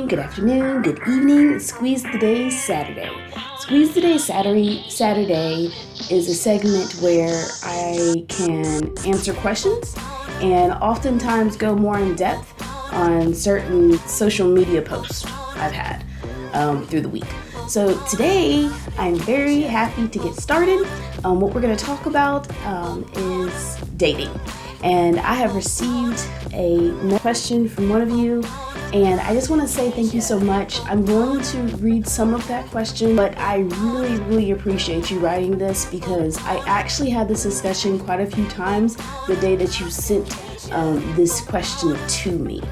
good afternoon, good evening. Squeeze the Day Saturday. Squeeze the Day Saturday is a segment where I can answer questions and oftentimes go more in depth on certain social media posts I've had through the week. So today I'm very happy to get started. What we're going to talk about is dating. And I have received a question from one of you, and I just want to say thank you so much. I'm going to read some of that question, but I really appreciate you writing this because I actually had this discussion quite a few times the day that you sent this question to me.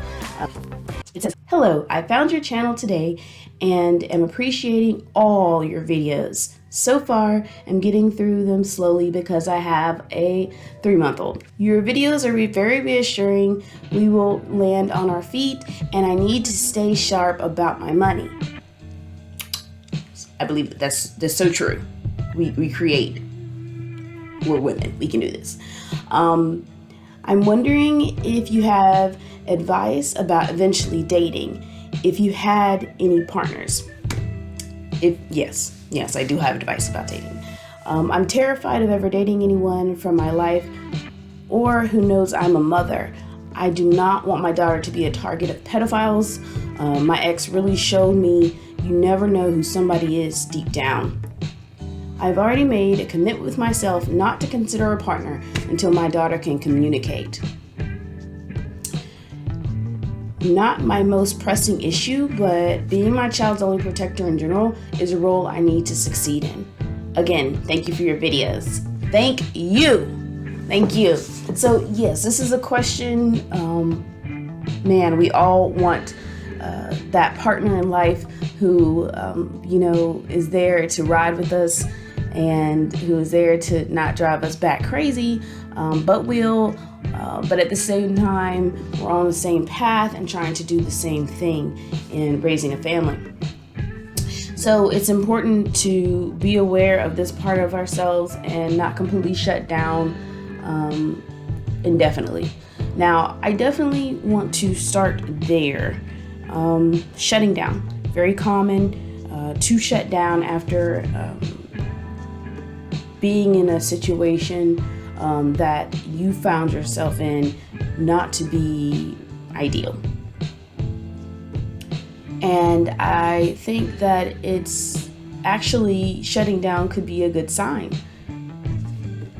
It says, "Hello, I found your channel today and am appreciating all your videos. So far, I'm getting through them slowly because I have a 3-month-old. Your videos are very reassuring. We will land on our feet and I need to stay sharp about my money." I believe that's so true. We create. We're women. We can do this. I'm wondering if you have advice about eventually dating, if you had any partners. Yes, I do have advice about dating. I'm terrified of ever dating anyone from my life or who knows I'm a mother. I do not want my daughter to be a target of pedophiles. My ex really showed me you never know who somebody is deep down. I've already made a commitment with myself not to consider a partner until my daughter can communicate. Not my most pressing issue, but being my child's only protector in general is a role I need to succeed in. Again, thank you for your videos. Thank you. So yes, this is a question, we all want that partner in life who, is there to ride with us and who is there to not drive us back crazy, but at the same time, we're on the same path and trying to do the same thing in raising a family. So it's important to be aware of this part of ourselves and not completely shut down indefinitely. Now, I definitely want to start there. Shutting down. Very common to shut down after being in a situation that you found yourself in not to be ideal. And I think that it's actually shutting down could be a good sign.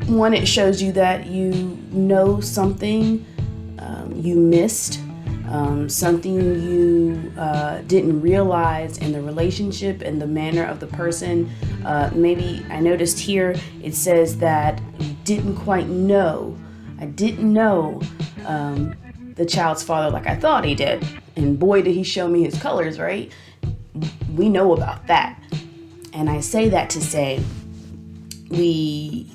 One, it shows you that you know something you missed, something you didn't realize in the relationship and the manner of the person. Maybe I noticed here it says that you didn't quite know. I didn't know the child's father like I thought he did. And boy, did he show me his colors, right? We know about that. And I say that to say we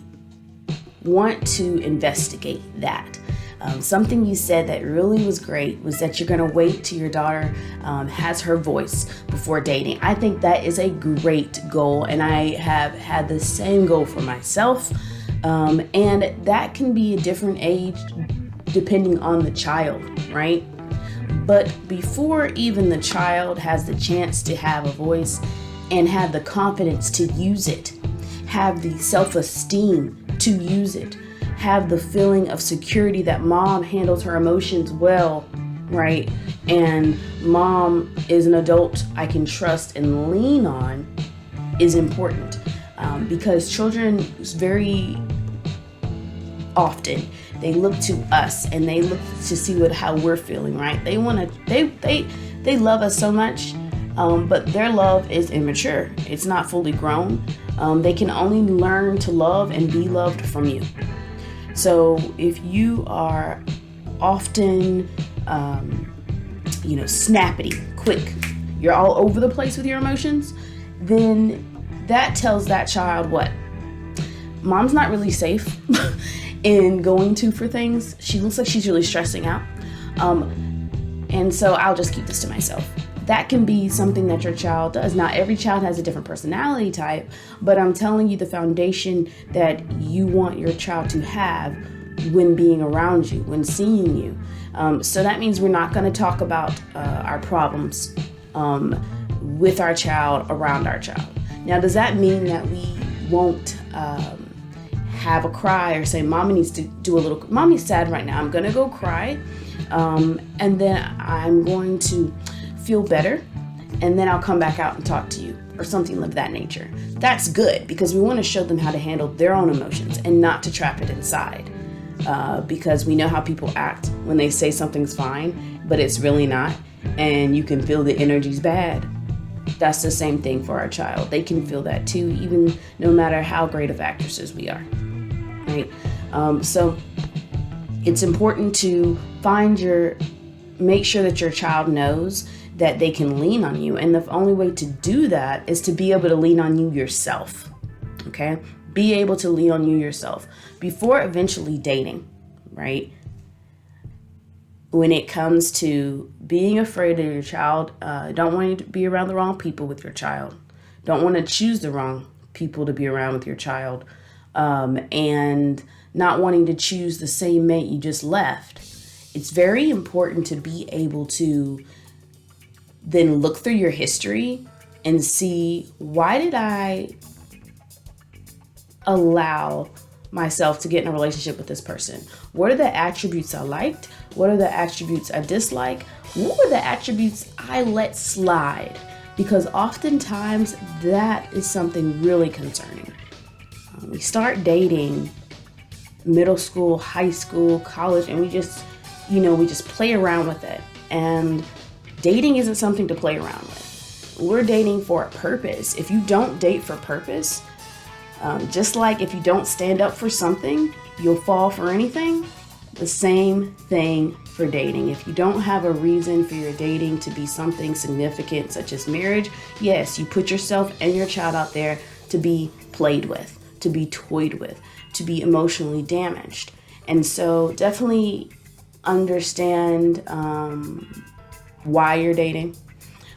want to investigate that. Something you said that really was great was that you're going to wait till your daughter has her voice before dating. I think that is a great goal, and I have had the same goal for myself. And that can be a different age depending on the child, right? But before even the child has the chance to have a voice and have the confidence to use it, have the self-esteem to use it, have the feeling of security that mom handles her emotions well, right? And mom is an adult I can trust and lean on is important. Because children very often, they look to us and they look to see how we're feeling, right? They love us so much, but their love is immature. It's not fully grown. They can only learn to love and be loved from you. So if you are often, snappy, quick, you're all over the place with your emotions, then that tells that child what? Mom's not really safe in going to for things. She looks like she's really stressing out. And so I'll just keep this to myself. That can be something that your child does. Now, every child has a different personality type, but I'm telling you the foundation that you want your child to have when being around you, when seeing you. So that means we're not going to talk about our problems with our child, around our child. Now, does that mean that we won't have a cry or say, Mommy needs to do a little, Mommy's sad right now, I'm going to go cry, and then I'm going to feel better, and then I'll come back out and talk to you, or something of that nature? That's good, because we want to show them how to handle their own emotions and not to trap it inside, because we know how people act when they say something's fine, but it's really not, and you can feel the energy's bad. That's the same thing for our child. They can feel that too, even no matter how great of actresses we are, right? So it's important to make sure that your child knows that they can lean on you. And the only way to do that is to be able to lean on you yourself, okay? Be able to lean on you yourself before eventually dating, right? When it comes to being afraid of your child, don't want you to be around the wrong people with your child. Don't want to choose the wrong people to be around with your child. And not wanting to choose the same mate you just left. It's very important to be able to then look through your history and see, why did I allow myself to get in a relationship with this person? What are the attributes I liked? What are the attributes I dislike? What were the attributes I let slide? Because oftentimes that is something really concerning. We start dating middle school, high school, college, and we just play around with it. And dating isn't something to play around with. We're dating for a purpose. If you don't date for purpose, just like if you don't stand up for something, you'll fall for anything. The same thing for dating. If you don't have a reason for your dating to be something significant, such as marriage, yes, you put yourself and your child out there to be played with, to be toyed with, to be emotionally damaged. And so definitely understand why you're dating.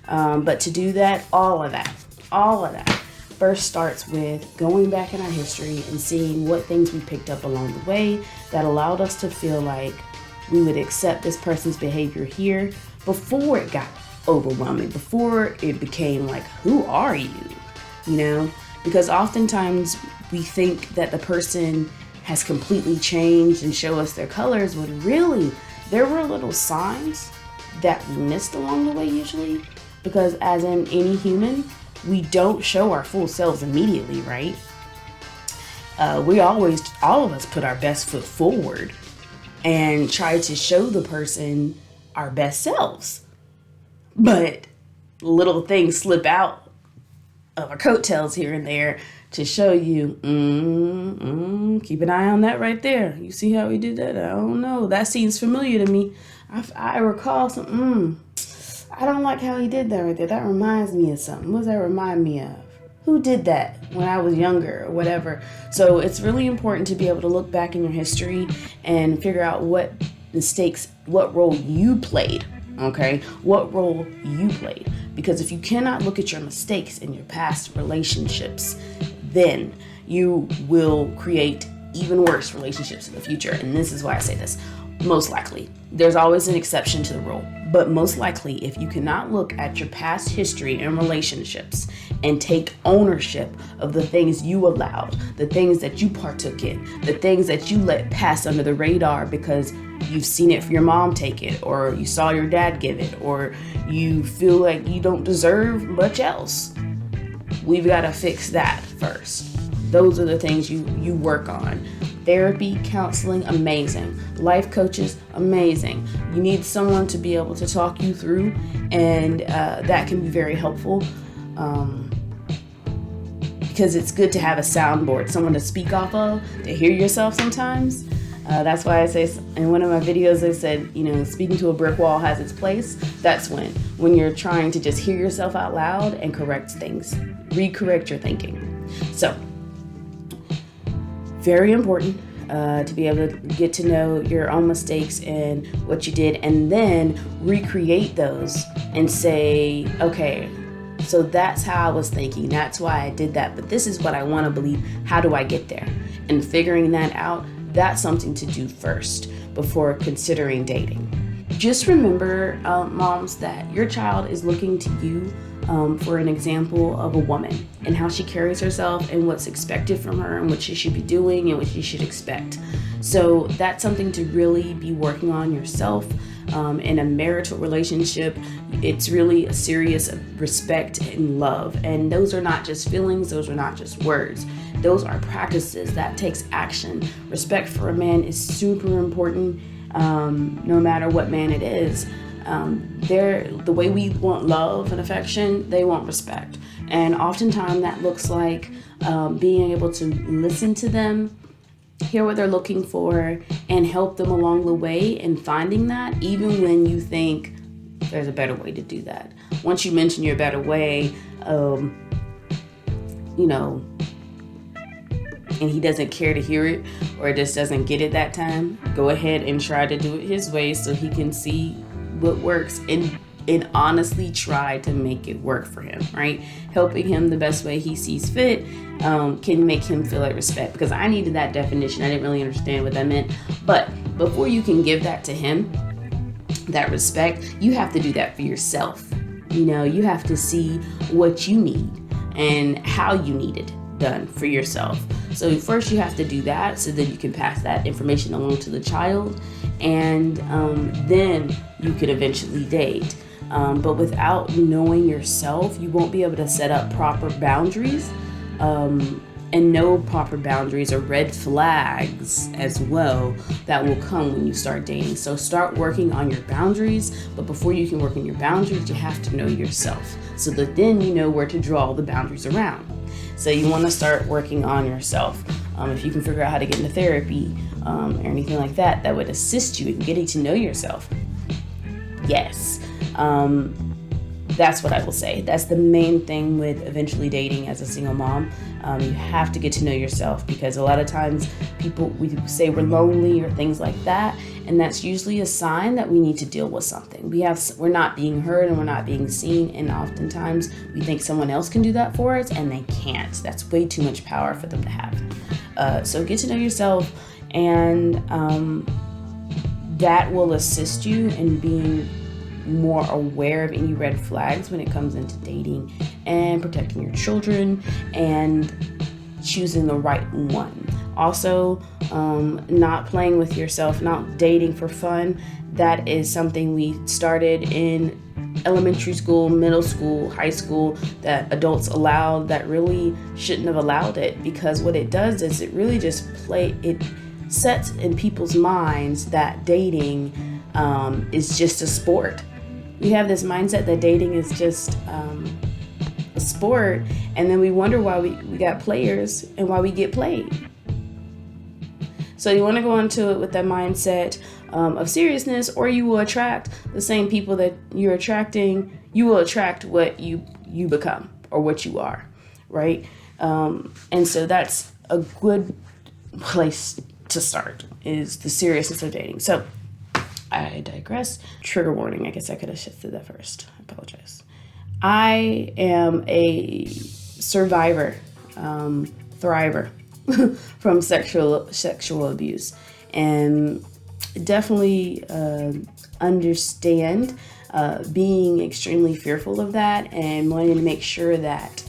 But to do that, all of that first starts with going back in our history and seeing what things we picked up along the way that allowed us to feel like we would accept this person's behavior here before it got overwhelming, before it became like, who are you? Because oftentimes we think that the person has completely changed and show us their colors, when really there were little signs that we missed along the way usually, because as in any human, we don't show our full selves immediately, right? All of us put our best foot forward and try to show the person our best selves. But little things slip out of our coattails here and there to show you, keep an eye on that right there. You see how we did that? I don't know. That seems familiar to me. I recall some, I don't like how he did that right there. That reminds me of something. What does that remind me of? Who did that when I was younger or whatever? So it's really important to be able to look back in your history and figure out what role you played, okay? What role you played. Because if you cannot look at your mistakes in your past relationships, then you will create even worse relationships in the future. And this is why I say this. Most likely. There's always an exception to the rule. But most likely, if you cannot look at your past history in relationships and take ownership of the things you allowed, the things that you partook in, the things that you let pass under the radar because you've seen it for your mom take it, or you saw your dad give it, or you feel like you don't deserve much else, we've got to fix that first. Those are the things you work on. Therapy, counseling, amazing. Life coaches, amazing. You need someone to be able to talk you through, and that can be very helpful because it's good to have a soundboard, someone to speak off of, to hear yourself sometimes. That's why I say in one of my videos, I said, speaking to a brick wall has its place. That's when you're trying to just hear yourself out loud and correct things, recorrect your thinking. So, very important to be able to get to know your own mistakes and what you did, and then recreate those and say, okay, so that's how I was thinking. That's why I did that. But this is what I want to believe. How do I get there? And figuring that out, that's something to do first before considering dating. just remember, moms, that your child is looking to you for an example of a woman and how she carries herself and what's expected from her and what she should be doing and what she should expect. So that's something to really be working on yourself. In a marital relationship, it's really a series of respect and love. And those are not just feelings, those are not just words. Those are practices that takes action. Respect for a man is super important, no matter what man it is. The way we want love and affection, they want respect. And oftentimes that looks like being able to listen to them, hear what they're looking for, and help them along the way in finding that, even when you think there's a better way to do that. Once you mention your better way, and he doesn't care to hear it or just doesn't get it that time, go ahead and try to do it his way so he can see what works and honestly try to make it work for him, right? Helping him the best way he sees fit can make him feel like respect, because I needed that definition. I didn't really understand what that meant. But before you can give that to him, that respect, you have to do that for yourself. You have to see what you need and how you need it done for yourself. So first you have to do that so that you can pass that information along to the child, and then you could eventually date. But without knowing yourself, you won't be able to set up proper boundaries, and no proper boundaries or red flags as well that will come when you start dating. So start working on your boundaries, but before you can work on your boundaries, you have to know yourself so that then you know where to draw the boundaries around. So you want to start working on yourself. If you can figure out how to get into therapy or anything like that, that would assist you in getting to know yourself. Yes. That's what I will say. That's the main thing with eventually dating as a single mom. You have to get to know yourself, because a lot of times we say we're lonely or things like that, and that's usually a sign that we need to deal with something. We're not being heard and we're not being seen, and oftentimes we think someone else can do that for us, and they can't. That's way too much power for them to have. So get to know yourself, and that will assist you in being more aware of any red flags when it comes into dating and protecting your children and choosing the right one. Also, not playing with yourself, not dating for fun. That is something we started in elementary school, middle school, high school, that adults allowed, that really shouldn't have allowed it, because what it does is it really just it sets in people's minds that dating is just a sport. We have this mindset that dating is just a sport, and then we wonder why we got players and why we get played. So you want to go into it with that mindset of seriousness, or you will attract the same people that you're attracting. You will attract what you become or what you are, right? And so that's a good place to start, is the seriousness of dating. So I digress. Trigger warning. I guess I could have shifted that first. I apologize. I am a survivor, thriver from sexual abuse, and definitely understand being extremely fearful of that and wanting to make sure that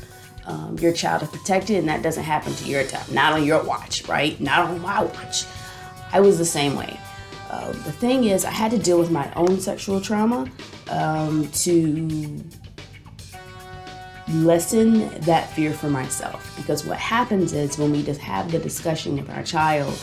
your child is protected and that doesn't happen to your child. Not on your watch, right? Not on my watch. I was the same way. The thing is, I had to deal with my own sexual trauma to lessen that fear for myself. Because what happens is, when we just have the discussion with our child,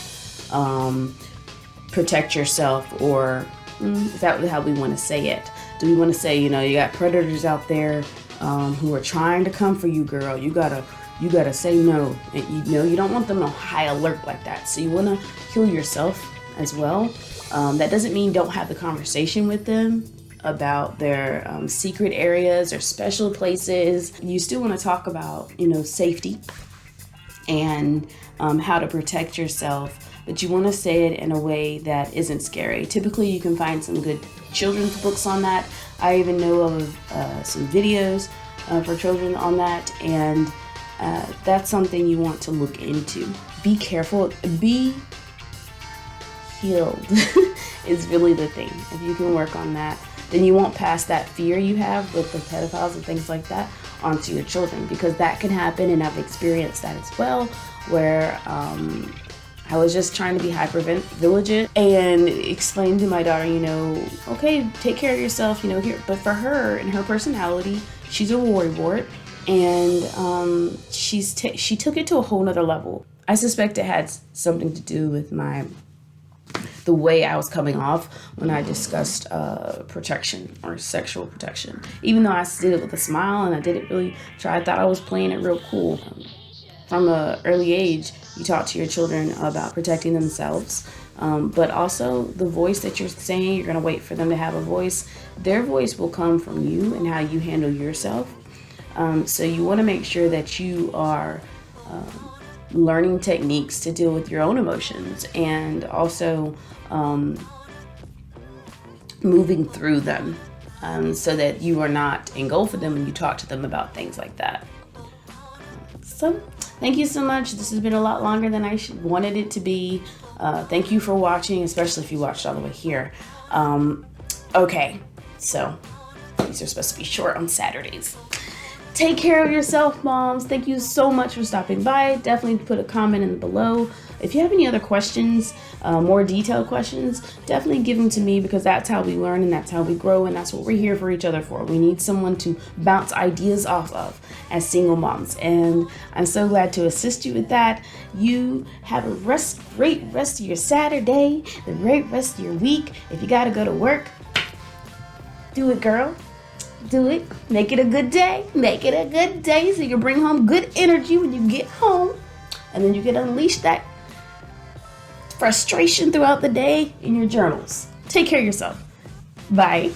protect yourself, or is that how we want to say it? Do we want to say, you got predators out there who are trying to come for you, girl? You gotta say no. And you don't want them on high alert like that. So you want to heal yourself as well. That doesn't mean don't have the conversation with them about their secret areas or special places. You still want to talk about, safety and how to protect yourself, but you want to say it in a way that isn't scary. Typically, you can find some good children's books on that. I even know of some videos for children on that, and that's something you want to look into. Be careful. Be healed is really the thing. If you can work on that, then you won't pass that fear you have with the pedophiles and things like that onto your children, because that can happen, and I've experienced that as well, where I was just trying to be hyper vigilant and explain to my daughter, okay, take care of yourself, here. But for her and her personality, she's a worrywart, and she took it to a whole nother level. I suspect it had something to do with the way I was coming off when I discussed protection or sexual protection. Even though I did it with a smile and I didn't really try, I thought I was playing it real cool. From an early age, you talk to your children about protecting themselves, but also the voice that you're saying, you're going to wait for them to have a voice. Their voice will come from you and how you handle yourself. So you want to make sure that you are learning techniques to deal with your own emotions, and also moving through them, so that you are not engulfed in them when you talk to them about things like that. So thank you so much. This has been a lot longer than I wanted it to be. Thank you for watching, especially if you watched all the way here. Okay, so these are supposed to be short on Saturdays. Take care of yourself, moms. Thank you so much for stopping by. Definitely put a comment in below. If you have any other questions, more detailed questions, definitely give them to me, because that's how we learn and that's how we grow, and that's what we're here for each other for. We need someone to bounce ideas off of as single moms, and I'm so glad to assist you with that. You have a great rest of your Saturday, the great rest of your week. If you got to go to work, do it, girl. Do it. Make it a good day. Make it a good day so you can bring home good energy when you get home. And then you can unleash that frustration throughout the day in your journals. Take care of yourself. Bye.